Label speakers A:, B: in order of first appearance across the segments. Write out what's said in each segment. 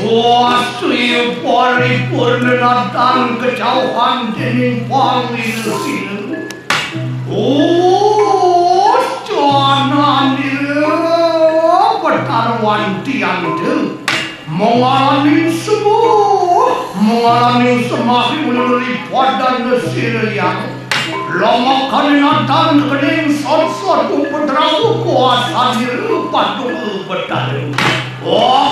A: Swasti paripurna dan kejauhan dening pangilu-ilu. Oh, janganil pertaruhan tiang-tiang mengalami semakin melalui padan nesirian. Lama kaningatan kening sot-sot upedrau kuasa diri padu bertalu. Oh,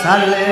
B: Sale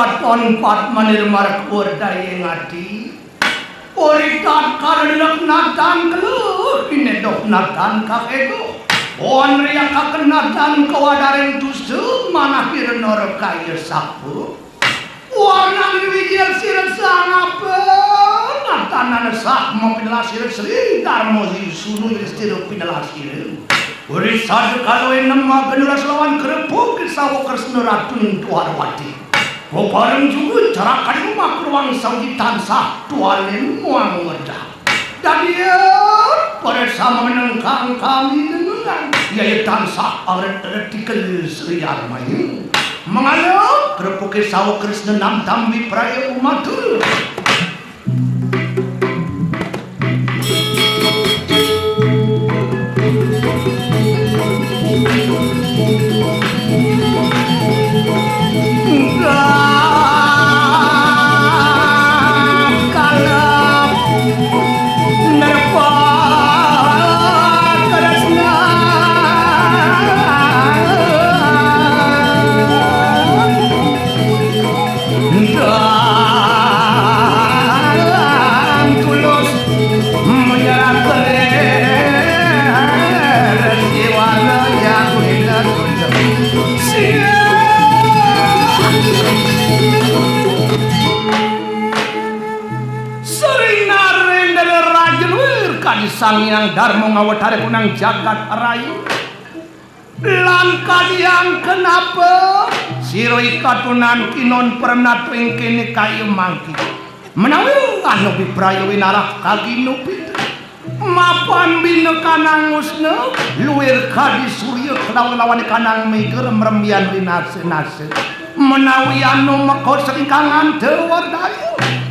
A: katon pat manir markur daya ngati oritat karelak natan keluh inedok natan kakedo on ria kakenatan kawadaren tusu mana kirnor kaya sapu warna wijil sirsa ngapa natanan sak mapinlasir sri darmo sunu istiro pinlasir urisad kalau nama genulas lawan kerepuk sawo kresna ratun tuarwati Bareng juga carakan rumah ruang saudi tansah tuanin muang medah. Dan dia pada sama menengkang kami dengan yaitu tansah artikel Sri Armayu. Mengalah kerepuk sawo Krishna nam tambi praya umatul. Sang yang darmo ngawatare kunang jagat rayu lan kalian kenapa siroi katunan kinon pernah twingkini kayu mangki menawi anu biprayo winarah kaginu pitu mapan bina kanang usna luir kadi surya lawan kanang miger merembian winase-nase menawi anu mekor sengkangan dewardayu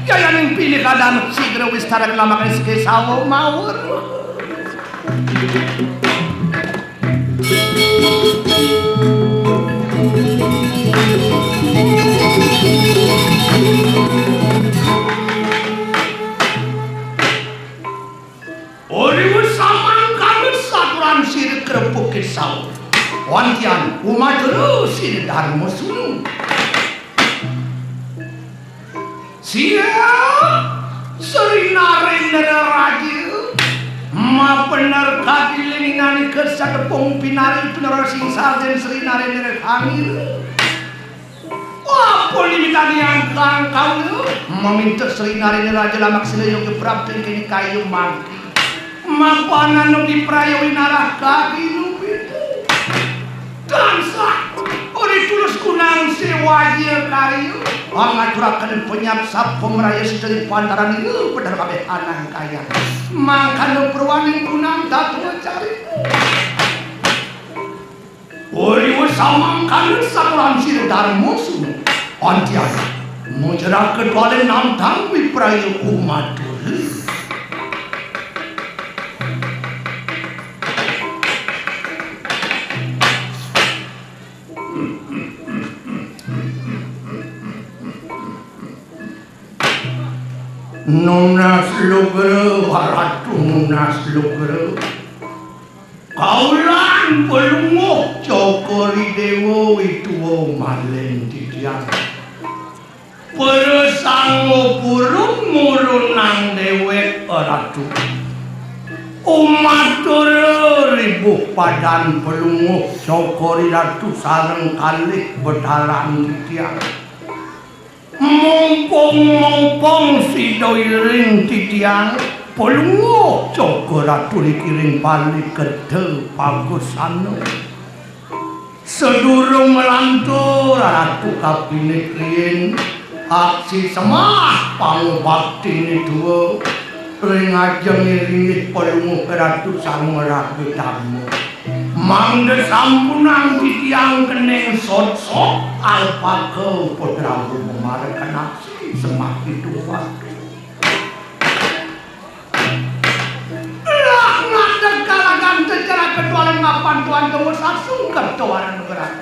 A: Yayaning pilih kadang sigra wistara kelamakan sike sawo mawur. Oriwu saman kami saturan sir kerepuk sawo. Wantian umat terus sir dharma sunu. Siap Sri Narendra Raja ma bener kadilingan kesadepung pinari bener sing sarden Sri Narendra Kangir apa limitani yang kau meminta Sri Narendra Raja lamak silayong keprapten kini kayu mangki mapanan no diprayowi narah kaki lupit dansa ori tulus kunang sewajil kayu Angaturakan penyapsap pemeraya sedari pantaran itu benar kabeh anang kaya mangkano perwaning kunang datu cari ori wasamang kanan sakuran sir dharma sunu antiana mujarak kedwalen namtang wiprayo umatul Nunas lugre waratu nunas lugre kaulan pelunguh cokori dewo itu malen titian peresango burung murunang dewek ratu umatur ribuh padan pelunguh cokori ratu sareng kalih betaran titian mumpung si doiring titiang pelunguh coko ratu dikiring balik gede pagusano sedurung melantur ratu kabinet rien aksi semah pangbakti ini dua ring ajeng iringit pelunguh ratu sang meragu tamu mangde sampunang titiang kening sot-sot alpake putramu memarakan aksi semakin tua lah ngadeg kalagan secara ketualan mapan tuan temu sasung ketualan gerak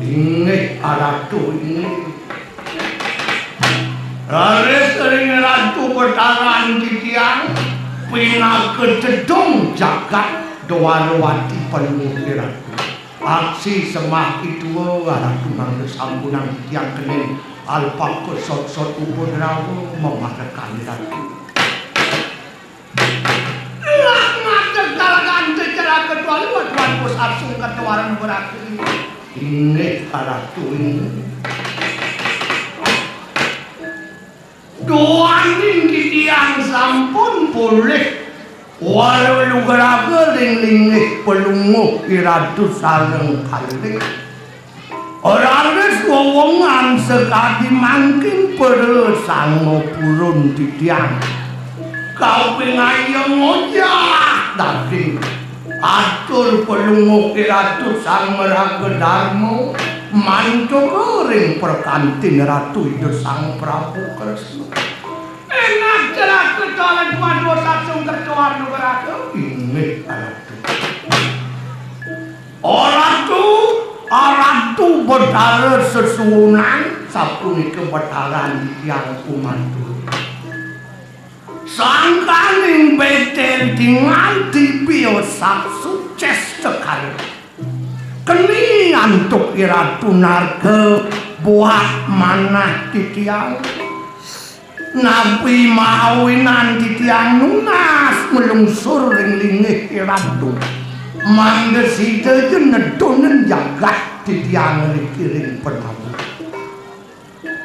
A: ini aratu ini Laris sering ratu bertaran titiang pindah ke jedung jagat Dowarwati penuh ratu aksi semaki tua ratu mangga sampunan yang kening alpa kesot-sot upun rawu memakan ratu lah ngajak galakan secara kecuali buat bos asung ketuaran berarti ini ratu ini doaning kitiang sampun boleh walau lugaraga ling-lingih pelunguh iradu sareng kali orang wongan sekali mangkin peresang purun titiang kau pengayang ojak tadi atur pelunguh iradu sang meraga darmo mantu kering perkantin ratu itu sang Prabu Kresna enak jelas kecuali dua sasung tercuar nugaraku ini orang tu bertara sesunan sapunika betaran yang kumantu sangkaling betel dengan tibiosak sukses sekali keni antuk iratu narga buah manah titiang nabi mawinan titiang nunas melungsur ring-lingih iratu mangesida jenedonen jagat titiang likiring penamu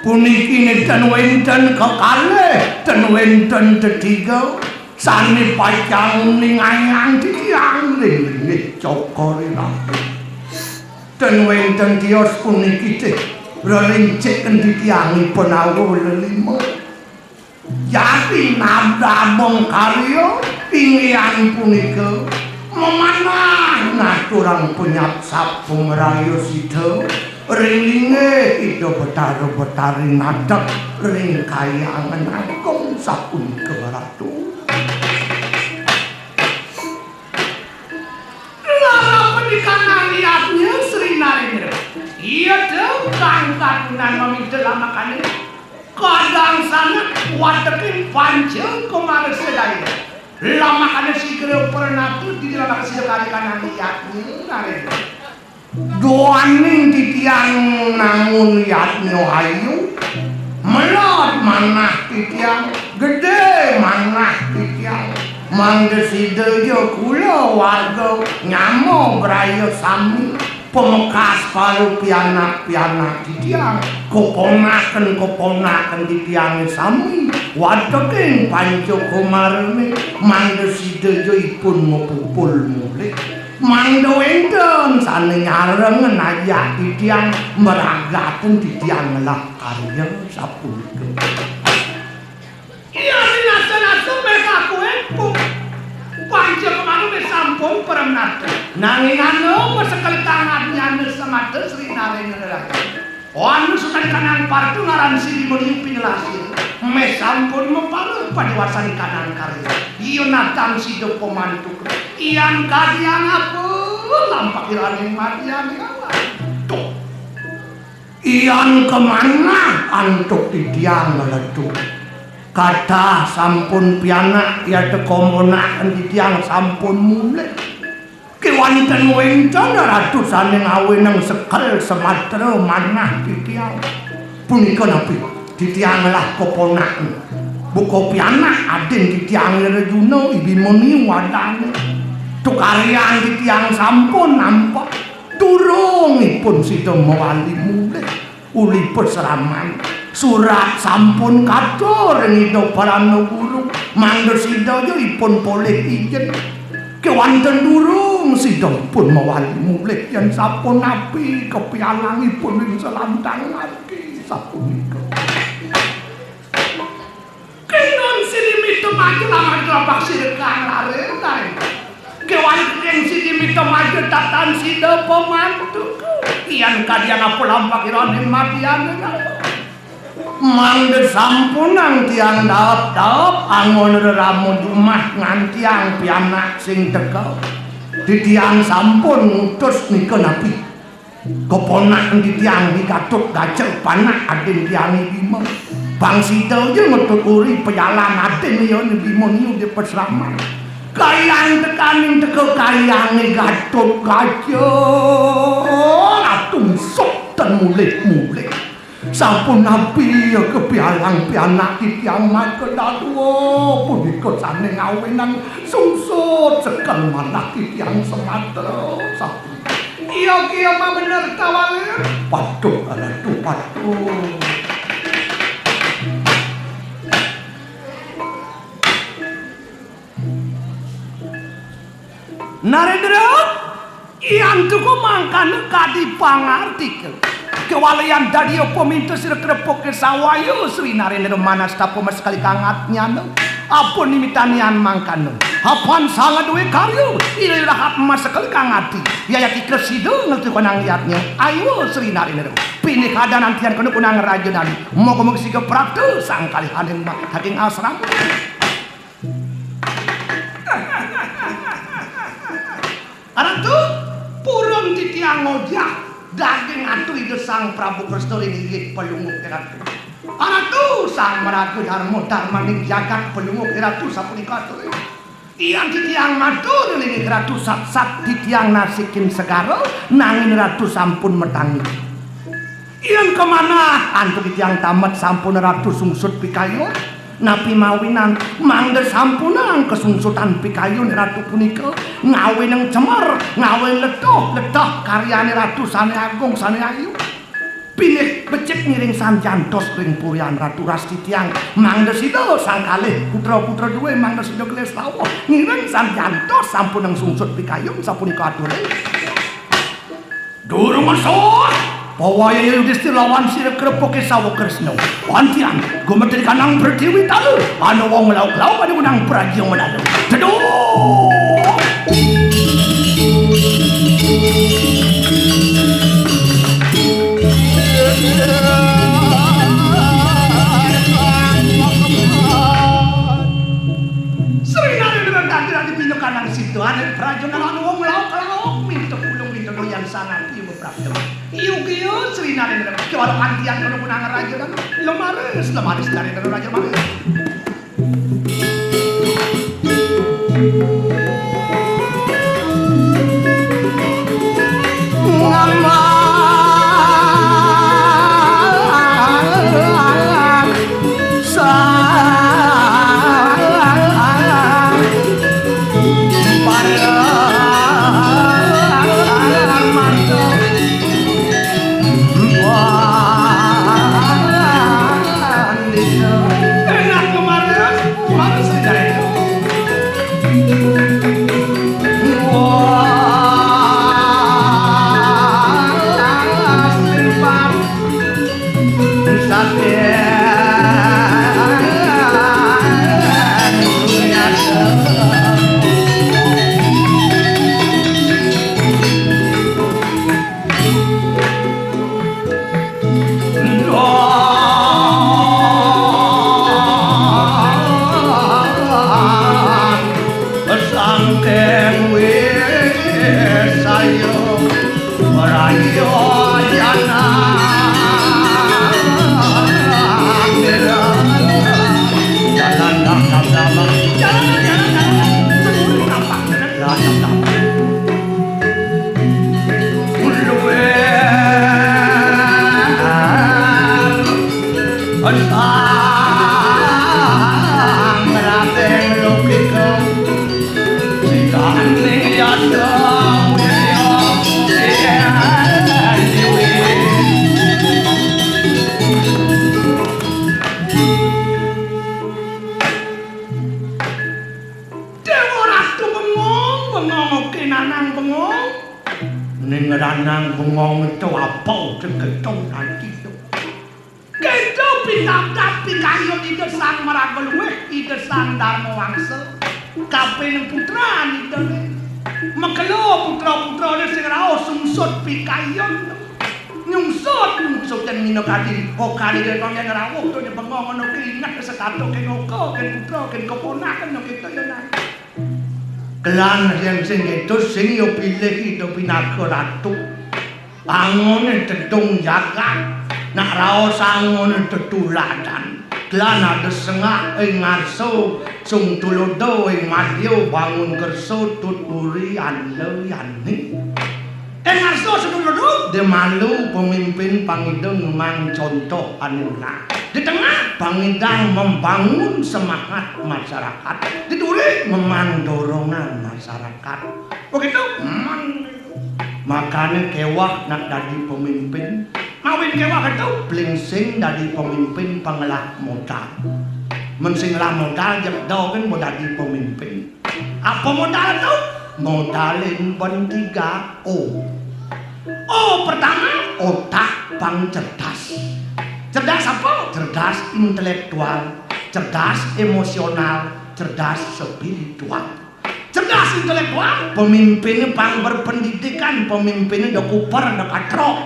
A: puniki dan wenten kekalih dan wenten ketiga sani pacang ningayang titiang ring-lingih cokori rapi dan wenten tios puniki teh relincik titiangi penawu lelima yati nabdabong karyo ingyan punika memanah naturang penyap sapung rayo sida ringlinge ida betara-betari nadak ring kayangan agung sapunika ratu lara penikahan liatnya Sri Narendra iya dong kang kadunan memidel amakannya kadang sana watekin panjang kemarin sedaya lama kada sikre pernah tu di dalam sekali kanan liatnya Narendra doaning titiang namun liatnya ayu melot manah titiang gede manah titiang manggesida yo kula warga nyamo brayo sami pemekas palu pianak-pianak titiang keponakan titiang sami wadeking panco komarene manggesida yo ipun mepupul mulih mangdo enten sane nyareng ayak titiang meragaten titiang lah karya sapunika iya nasa mereka kuempuk panca kemarin sampun perenata nanging anu sekali tangannya semata Sri Narendra anu sekali kanan partu ngaran siri meniupin lasir me sampun mempalu padiwasan kanan karya iya natang sido pemantuk iyan kadiang apa lampak iraning matian tuh iyan kemana antuk titiang meleduk kata sampun pianak ya tekomonaken titiang sampun mulih kewanten wenten ratusan aweneng sekel sematra manah titiang punika napi titiang lah keponaken buka pianak aden titiang Rejuna Ibimoni wadane tukaryan titiang sampun nampak durungipun sida mawali mulih ulipun seraman surat sampun katur ngido parana guru manggesida yo ipun poleh ijen kewanten durung sida pun mawali mulih yen sampun napi kepialangipun ing selantang lagi sapunika kenon silimito maju laman drapak sirkang lare kewanten silimito maju tatan sida pemantuk iyan kadian apa lampak irane matian mangge sampunang tiang daop-daop angon reramu dumah ngantiang pianak sing teka ditiang sampun ngutus nika nabi keponak ditiang dikatut gajah panak aden tiangi bima bang sida aja ngetut uri peyalan aden ya bima niu di pesraman Kayang tekaning teko kayange Gatut Kaca atung sok ten mulih-mulih sampun nabi kepialang pianak titiang makedatua punika sane ngawenan sungsut sekel manah titiang Sumatera sampun iya kia mah bener tawalir patuh ratu patuh Narendra, iyan tuku mangkane kadi pangartikel. Kewalian dari pemintu sira krepok ke sawayu Sri Narendra Manas tapo mas kali kangatnya no. Apun nimitanian mangkane. Apan sangat duwe karyo. Ila rahat mas sekali kangati. Yaya ki kresido ngerti konang liatnya. Ayo Sri Narendra. Pini kada nantian kono kunang rajunan. Moga-moga siga praptu sang kali haning haking asram. Aratu purun titiang ngojak daging atu ide sang Prabu Kresna ringgit pelunguk iratu. Aratu sang meragu dharma dharmaning jagat pelunguk iratu sapunika atur. Iyang titiang matur ning ratu sat-sat titiang nasikin segara nanging ratu sampun metangi. Iyang kemana antuk titiang tamat sampun ratu sungsut pikayon. Napi mawinan mangga sampunang kesungsutan pikayun ratu punika ngawe nang cemar ngawe letah karyane ratu sane agung sane ayu pilih becik ngiring sanjantos ring purian ratu Rastitiang mangga sida sang kalih putra-putra duwe mangga sida Klestawa ngiring sanjantos sampun nang sungsut pikayun sapunika ature durung masuk Pawaya Yudhisthira lawan sira krepoke sawa Kresna. Antian gumetir kanang Pertiwi talu. Ana wong lauk-lauk pada kunang praja menalu. Teduh. Sri Narendra dageran dipindu kanang situ ane praja nang wong lauk-lauk minta pulung minta doyan sangat ieu beprapta. Iyo Sri Narendra kewala antian kono kunang raja dan lemaris Narendra raja maris. Ranang bengong itu apa ceketong nanti itu. Kita pindah pikayun ide sang maragolwe ide sang Dharma Wangsa. Kaping putra ide makelo putra-putra ne sing raos sungsut pikayun. Nyungsut dan minokadi okali de kang yen rawuh to bengong ono ingat sekato ken oko ken putra ken keponakan no kita yo nang. Kelan yang sing itu sing yo pilih itu pinaga ratu. Angone dedung jagat, nak raos angone tetuladan. Klan ada sengak ing ngarso sung tulodo ing madya bangun kerso tuturi anle yani. Ngarso sung tulodo de malu pemimpin pangideng mang contoh anuna. Di tengah pangidang membangun semangat masyarakat. Di turi memang dorongan masyarakat. Begitu makanya kewah nak jadi pemimpin. Mawin kewah itu blingsing dari pemimpin pengelah modal. Mensinglah modal jebdo kan mau jadi pemimpin. Apa modal itu? Modalin bertiga O. O pertama otak pang cerdas. Cerdas apa? Cerdas intelektual, cerdas emosional, cerdas spiritual. Cerdas intelektual, pemimpinnya pang berpendidikan, pemimpinnya dak kuper dak katrok.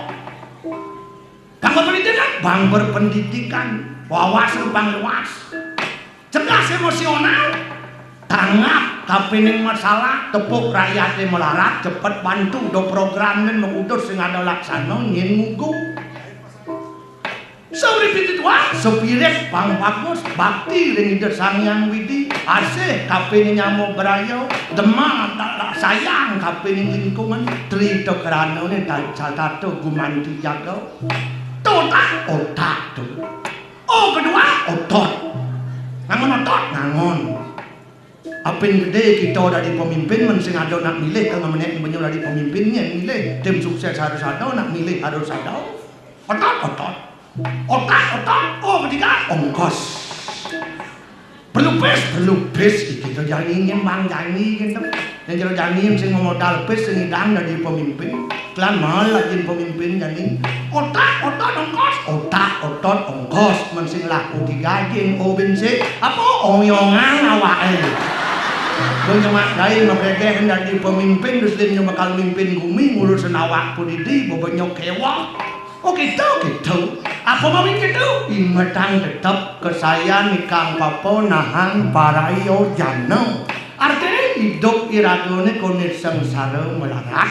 A: Kang berpendidikan, bang berpendidikan, wawasan bang luas. Cerdas emosional, tanggap kapining masalah, tepuk rakyatnya melarat, cepet bantu do programnya mengudur sing ada laksana ngin ngugu. Spiritual, spirit bang bagus, bakti ring ide sang yang widi, asih kapining nyamu berayo, demam sayang kapining lingkungan, trito kerana ini tato gumanti jago. Otak tuh. Oh kedua otot. Ngangon otot ngangon. Apin gede kita dari pemimpin mensing ada nak milih kalau menek menyo dari pemimpinnya milih tim sukses harus ada nak milih harus ada. Otot. Oh ketiga ongkos. Perlu pes iki jangan ingin bang jangi gitu. Yang jero jangi sing modal pes sing idang dari pemimpin. Klan mahal lagi pemimpin jadi otak ongkos mensing laku digajing bensin apa oyongan awake dong cuma dari mabregeh dari pemimpin terus dia bakal mimpin bumi ngurusin awak pudidi bobonyok kewah gitu apa mau gitu imetang tetap kesayan ikang papo nahan parayo jano artinya hidup iragone kone sengsara melarat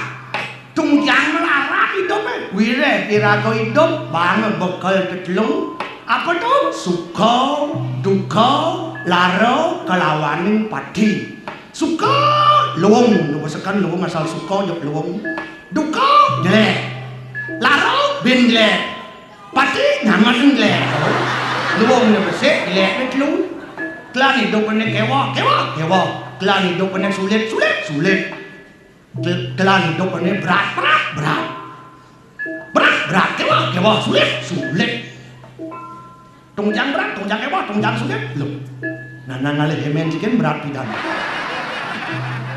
A: tungjang melarat hidupnya wire irago hidup banget bekal ketelung apa tuh suka duka laro kelawaning padi suka luwung nubasakan luwung asal suka yuk luwung duka jelek laro bin jelek padi nyaman jelek luwung nubasik jelek ketelung kelan hidupnya kewa kelan hidupnya sulit kelan hidupnya berat kewa sulit tungjang berat tungjang kewa tungjang sulit loh nanang ngalih hemen cikin berat pidana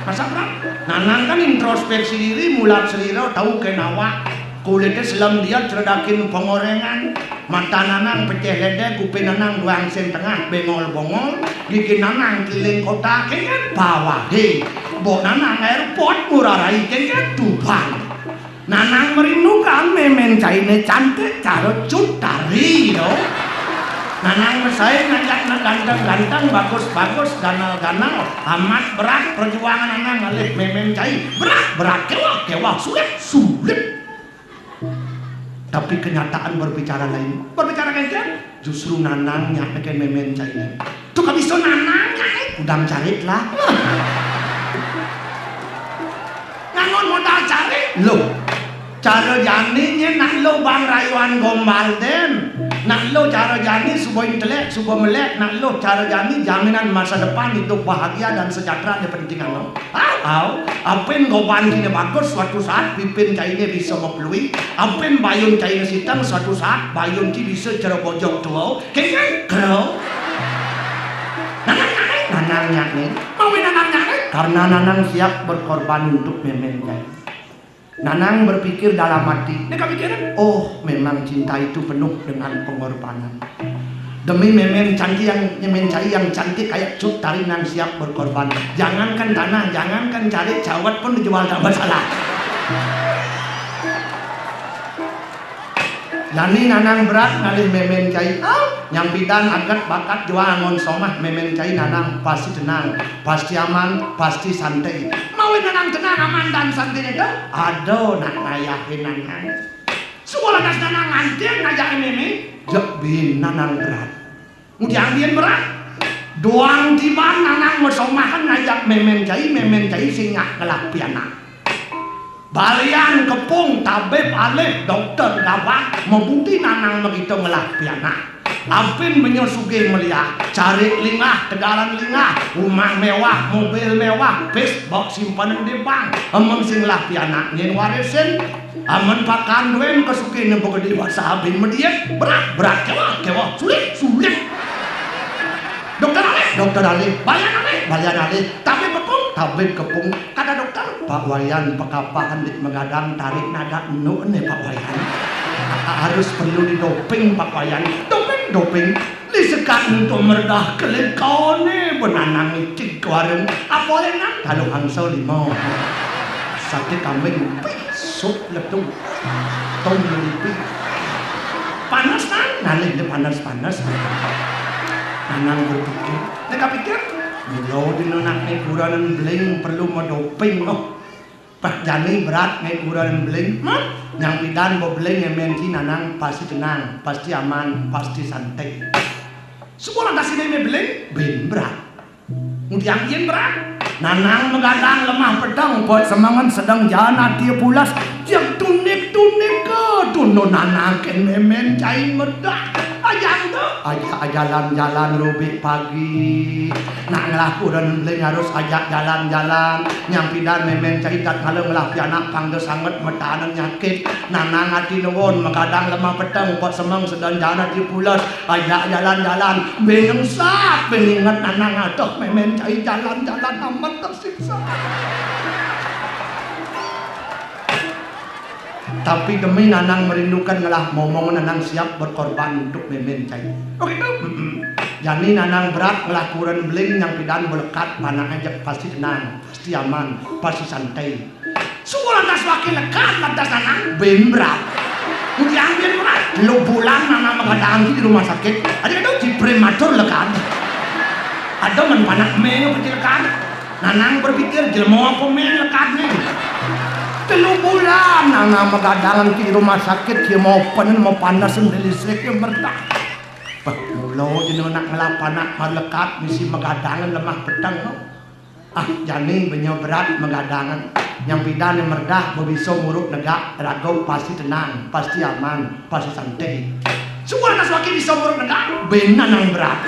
A: masa berat nanang kan introspeksi diri mulat selira tahu kenawa kulitnya selam dia cerdakin pengorengan mata nanang pecah lede kuping nanang duang sen tengah bengol-bongol gigi nanang kiling kota kengen bawah Bo nanang airport murarai kengen Tuban nanang merindukan memen caine cantik caro cutari no nanang mesai ngajak ganteng bagus ganal amat berat perjuangan nanang ngalih memen cai berat kewa sulit tapi kenyataan berbicara lain kan justru nanang nyakin memen cai tuh kabisa nanang udang carit lah ngangon modal cari lo cara janinya nak lo bang rayuan gombal den nak lo cara jani sebuah intelek sebuah melek nak lo cara jani jaminan masa depan hidup bahagia dan sejahtera di pentingan lo apin goban kini bagus suatu saat pipin cairnya bisa mempelui apin bayun cairnya sitang suatu saat bayun ki bisa cara bojok tuau kengeng kero nanang nyakni karena nanang siap berkorban untuk memen cair nanang berpikir dalam hati ini kepikiran oh memang cinta itu penuh dengan pengorbanan demi memen cantik yang cantik kayak cut tari nang siap berkorban jangankan tanah jangankan cari cawat pun dijual tak masalah Yani nanang berat ngalih memen cai nyampitan agat bakat jual ngon somah memen cai nanang pasti tenang pasti aman pasti santai mau nanang tenang aman dan santai itu aduh nak ngayahin nanang sekolah das nanang anjing ngajakin meme jek bin nanang berat Mudiang biyen berat. Doang tiban nanang mesomahan ngajak memen jai sing ngelapi anak. Balian kepung tabib alif dokter gawat membukti nanang begitu ngelapi anak. Apin menyosuge melihat cari lingah, tegalan lingah, rumah mewah, mobil mewah, bis box simpanan di bank, emang sing lapi anak nyen warisin, aman pakan duen kesuke nempo gede wasabin mediet, berat kewa, sulit. Dokter Ali, balian Ali, tabib kepung, kata dokter, Pak Wayan pekapahan dik mengadang tarik nada nih Pak Wayan. Harus perlu didoping Pak Wayan, doping disekat untuk meredah kelip kau nih benanang icik warung apa enak kalau hangsel lima sakit kambing sup letung tong lelipi panas kan nalih de panas nanang berpikir mereka pikir mulau dinonak nekuranan beling perlu medoping Pak Jani berat nekuranan beling yang pidan mau beling yang menti nanang pasti tenang pasti aman pasti santai semua kasih neme beling berat kemudian yen berat nanang mengadang lemah pedang buat semangat sedang jana dia pulas yang tunik ke tuno nanang ken memen cain merdah ajak jalan-jalan rubik pagi nak ngelakuran beling harus ajak jalan-jalan nyampi dan memen caitat kalau ngelapi anak pangga sangat metanan nyakit nanang hati nuwun mengadang lemah pedang buat semang sedang jana dia pulas ajak jalan-jalan beneng sak beningat nanang aduh memen cai jalan-jalan amat tersiksa tapi demi nanang merindukan ngelah momong nanang siap berkorban untuk memen cai oke jadi nanang berat ngelakuran beling yang pidan melekat panah ajak pasti tenang pasti aman pasti santai semua lantas wakil lekat lantas nanang berat kemudian biar berat lo bulan nanang mengadang di rumah sakit ada itu di prematur lekat ada menpanak menu kecil lekat nanang berpikir jelma apa men lekat nih 3 bulan nanang mengadang di rumah sakit dia mau panas listrik yang bertah mulau jenuh nak ngelapanak melekat misi mengadangan lemah pedang jani banyak berat mengadangan yang pidan yang merdah bebiso muruk negak ragau pasti tenang pasti aman pasti santai semua anak wakil bisa muruk negak benar yang berat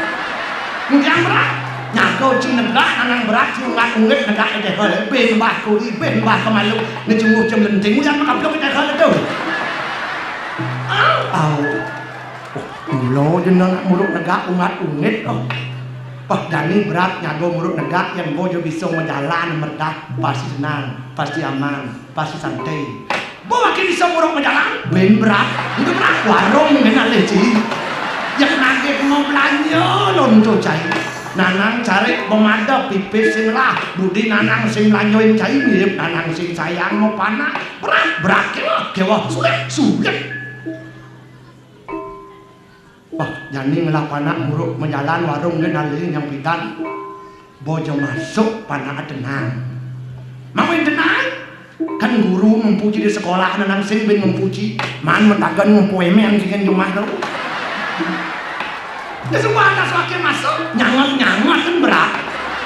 A: kemudian berat nyakau cing negak nanang berat cungat ungit negak ide hal ben bah kuri ben bah kemalu ngejunguh jam lenting kemudian makablok ide hal itu mulau jeneng muruk negak ungat ungit Dani berat nyago muruk negak yang bojo bisa menjalan merdah pasti senang pasti aman pasti santai bawa makin bisa muruk menjalan ben berat itu berat warung dengan leci yang nagih mau belanja lonto cai nanang cari pemadap pipis sing lah budi nanang sing lanjoin cai mirip nanang sing sayang mau panah berat kewa sulit jani ngelah panak muruk menjalan warung ngenalin yang pidan bojo masuk panak tenang makin tenang kan guru mempuji di sekolah nanang sing ben mempuji man mentagan mempuemen sing rumah lo ya semua atas wakil masuk nyangat kan berat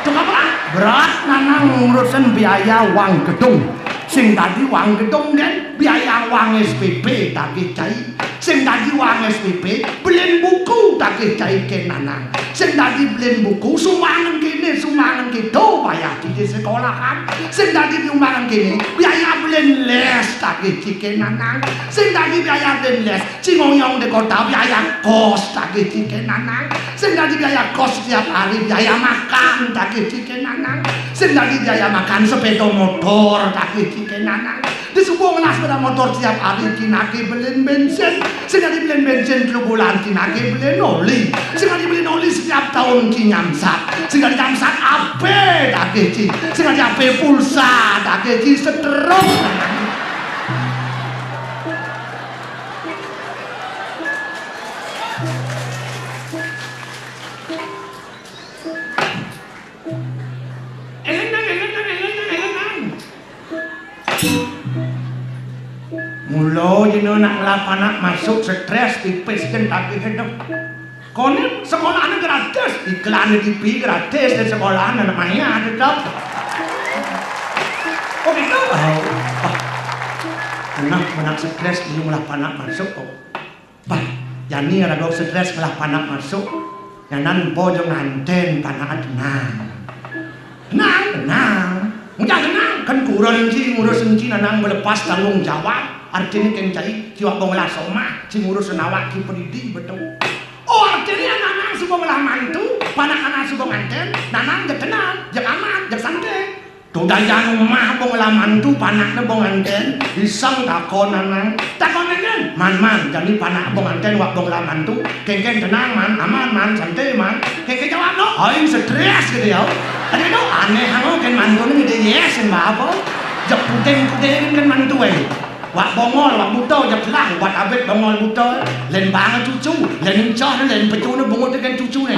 A: cuma berat nanang ngurusin biaya uang gedung sing tadi uang gedung kan biaya uang SPP tapi cai sing tadi uang SPP beliin buku tak cai ke nanang sing tadi beliin buku sumbangan kini sumbangan gitu bayar di sekolahan sing tadi sumbangan kini biaya beliin les tak ke nanang sing tadi biaya beliin les cingoyong di kota biaya kos tak ke nanang sing tadi biaya kos setiap hari biaya makan tak ke nanang sing tadi biaya makan sepeda motor tak ke nanang di sebuah ngelas sepeda motor setiap hari kinake beliin bensin sehingga dibeliin bensin 3 bulan kinake beliin oli sehingga dibeliin oli setiap tahun kinyamsat sehingga dinyamsat ape tak keci sehingga di ape pulsa tak keci seterus mulau jenuh nak ngelapanak masuk stres tipis kan tak hidup Kono sekolahan gratis, iklan di TV gratis dan sekolahan namanya tetap. Oh gitu? Menak stres ini malah panak masuk kok. Bah, yani ada dok stres malah panak masuk. Yanan bojong nganten panak tenang. Enggak tenang, kan kurang sih ngurus enci nanang melepas tanggung jawab. Artinya kencai jiwa bonglah somah, si ngurus senawak ki pendidi betul. Oh artinya nanang subuh melah mantu, panak-anak subuh nganten, nanang jak tenang, jak aman, jak santai. Tuh daya rumah bong lamantu panaknya bong anten iseng takon nanang man jadi panak bong anten wak bong lamantu kengkeng tenang man aman man santai man kengkeng jawab no aing stres gitu ya ada itu aneh hango kan mantu ini gede yes mbak apa jak puteng kan mantu wak bongol wak buto jak lah wak abet bongol buto len banget cucu len cah len pecu na bongol tekan cucu nih.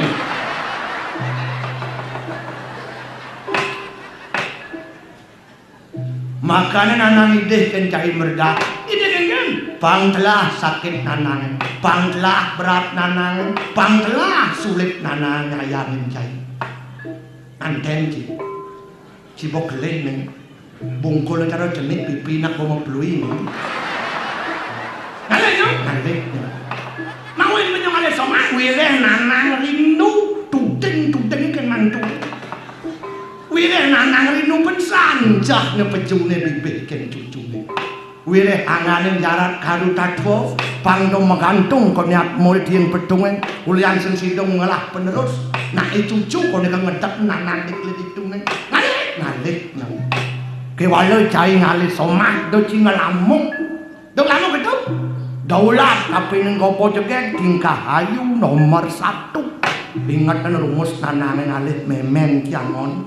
A: Makanya nanang ide kencai merda ide kengen pang telah sakit nanang pang telah berat nanang pang telah sulit nanang ayam kencai anten cibok geleng nih bungkul cara jenik pipi nak bomo pelui nih ngalek mauin menyong alek sama wireh nanang rindu tudeng ikan mantu wireh nanang rindu pensanjah ngepejune bibit ken cucune wireh anganin jarak karu tatwo pangdo megantung konyat murid yang pedungen ulian sensidong ngelah penerus nah cucu kone ngedek nanang diklidik tune ngalik kewalo cai ngalih somah do cingalamuk do lamuk itu daulat tapi nenggopo jeget tingkah ayu nomor 1 ingatan rumus nanang ngalih memen kiangon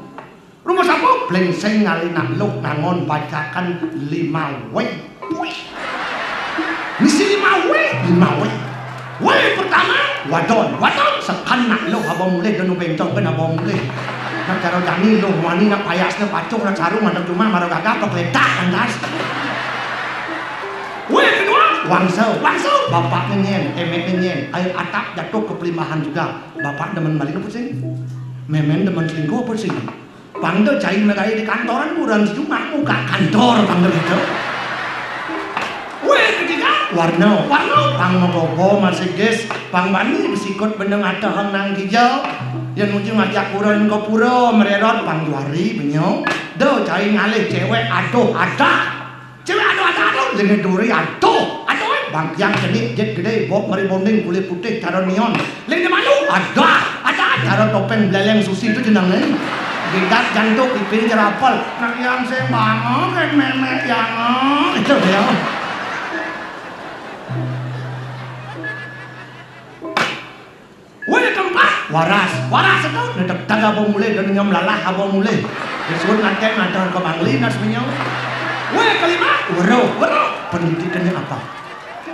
A: rumus apa? Blengseng ngali nakluk nangon bacakan 5 W. Misi 5 W. W pertama wadon sekan nakluk abang mulai dan bencong kan abang mulai. Nak cara jani lo wani nak payasnya pacung nak sarung nak cuma marah gagap pekletak andas. W kedua wangso bapak nyen emek nyen air atap jatuh ke pelimahan juga bapak demen balik pusing memen demen selingkuh pusing. Pangdo cai megai di kantoran kurang cuma muka kantor pangdo itu. Weh ketiga warno pang ngopo masih guys pang bani besikut beneng atahang nang hijau yang ujung ngajak kurang ke pura mererot pang juari benyong do cai ngalih cewek aduh dengan duri aduh bang yang jenik jet gede bok mari bonding kulit putih cara neon lagi malu ada cara topeng beleleng susi itu jenangnya gitar jantung ipin jerapel nak yang sembango kan memek yang itu dia weh keempat waras itu nedek taga abang mulai dan nyom lalah abang mulai disebut nanti ngantar ke bangli nas menyong weh kelima wero pendidikannya apa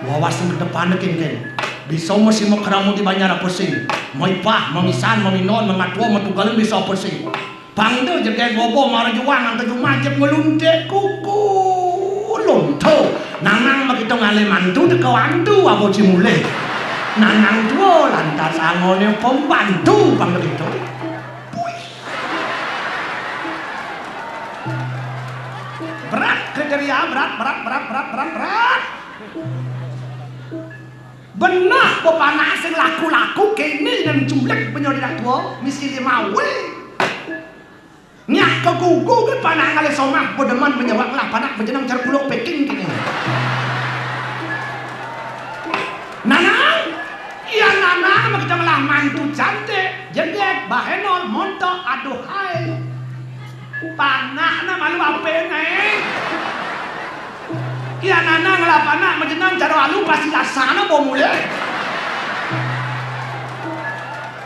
A: wawasan ke depan kengkeng bisa masih mau keramu di banyak apa sih mau ipah mau misan mau minon mau matua mau tugalin bisa apa sih pangdo jadi bobo marah juang antara majep ngeluntek kuku lonto nanang begitu ngale mantu dek wantu apa cimule nanang tua lantas angolnya pembantu pangdo gitu berat kriteria berat benar bapak sing laku-laku kini dan julek penyodira tua misi 5 W nyak ke gugu kan panak kali somah bodeman menyewak lah panak berjenang car kuluk peking kini nanang kita melah mantu cantik jeget bahenol montok aduh hai panakna malu apa nih iya nanang lah panak berjenang car alu pasti lasana bau mulai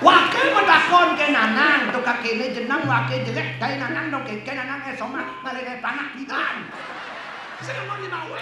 A: wakil medakon ke nanang tu kaki ni jenang wakil jelek dari nanang dong ke nanang somah ngalih panak pidan senang mau 5 W